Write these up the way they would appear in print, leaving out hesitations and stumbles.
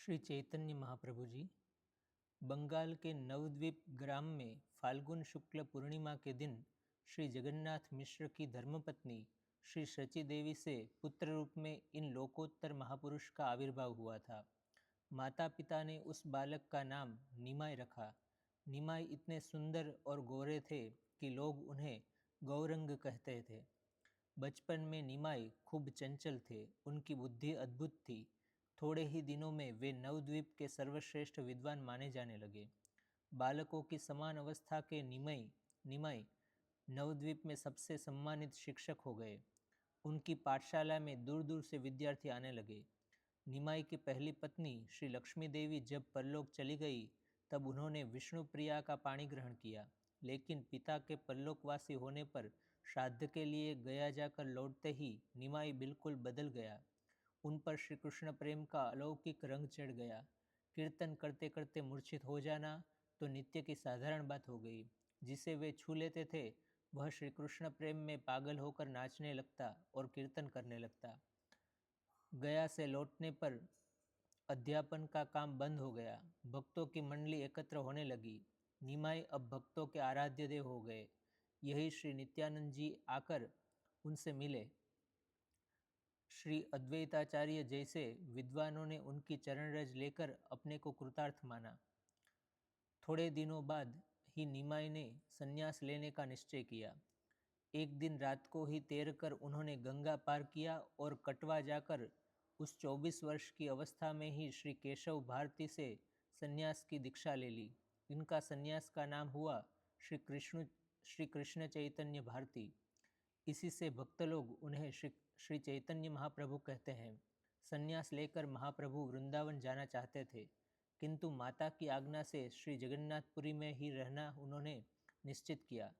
श्री चैतन्य महाप्रभु जी बंगाल के नवद्वीप ग्राम में फाल्गुन शुक्ल पूर्णिमा के दिन श्री जगन्नाथ मिश्र की धर्मपत्नी श्री शची देवी से पुत्र रूप में इन लोकोत्तर महापुरुष का आविर्भाव हुआ था। माता पिता ने उस बालक का नाम निमाय रखा। निमाय इतने सुंदर और गोरे थे कि लोग उन्हें गौरंग कहते थे। बचपन में निमाई खूब चंचल थे। उनकी बुद्धि अद्भुत थी। थोड़े ही दिनों में वे नवद्वीप के सर्वश्रेष्ठ विद्वान माने जाने लगे। बालकों की समान अवस्था के निमाई नवद्वीप में सबसे सम्मानित शिक्षक हो गए। उनकी पाठशाला में दूर दूर से विद्यार्थी आने लगे। निमाई की पहली पत्नी श्री लक्ष्मी देवी जब परलोक चली गई तब उन्होंने विष्णु प्रिया का पाणी ग्रहण किया, लेकिन पिता के परलोकवासी होने पर श्राद्ध के लिए गया जाकर लौटते ही निमाई बिल्कुल बदल गया। उन पर श्री कृष्ण प्रेम का अलौकिक रंग चढ़ गया। कीर्तन करते करते मूर्छित हो जाना तो नित्य की साधारण बात हो गई। जिसे वे छू लेते थे वह श्री कृष्ण प्रेम में पागल होकर नाचने लगता और कीर्तन करने लगता। गया से लौटने पर अध्यापन का काम बंद हो गया। भक्तों की मंडली एकत्र होने लगी। निमाई अब भक्तों के आराध्य देव हो गए। यही श्री नित्यानंद जी आकर उनसे मिले। श्री अद्वैताचार्य जैसे विद्वानों ने उनकी चरण रज लेकर अपने को कृतार्थ माना। थोड़े दिनों बाद ही निमाई ने संन्यास लेने का निश्चय किया। एक दिन रात को ही तैर कर उन्होंने गंगा पार किया और कटवा जाकर उस 24 वर्ष की अवस्था में ही श्री केशव भारती से संन्यास की दीक्षा ले ली। इनका संन्यास का नाम हुआ श्री कृष्ण चैतन्य भारती। इसी से भक्त लोग उन्हें श्री चैतन्य महाप्रभु कहते हैं। संन्यास लेकर महाप्रभु वृंदावन जाना चाहते थे, किंतु माता की आज्ञा से श्री जगन्नाथपुरी में ही रहना उन्होंने निश्चित किया।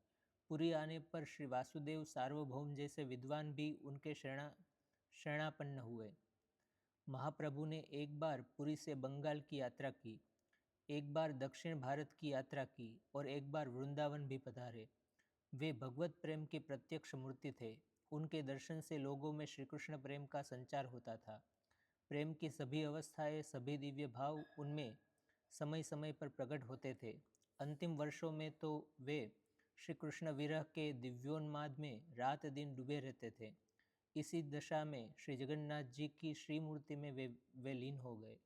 पुरी आने पर श्री वासुदेव सार्वभौम जैसे विद्वान भी उनके शरणापन्न हुए। महाप्रभु ने एक बार पुरी से बंगाल की यात्रा की, एक बार दक्षिण भारत की यात्रा की और एक बार वृंदावन भी पधारे। वे भगवत प्रेम की प्रत्यक्ष मूर्ति थे। उनके दर्शन से लोगों में श्री कृष्ण प्रेम का संचार होता था। प्रेम की सभी अवस्थाएं, सभी दिव्य भाव उनमें समय समय पर प्रकट होते थे। अंतिम वर्षों में तो वे श्री कृष्ण विरह के दिव्योन्माद में रात दिन डूबे रहते थे। इसी दशा में श्री जगन्नाथ जी की श्रीमूर्ति में वे लीन हो गए।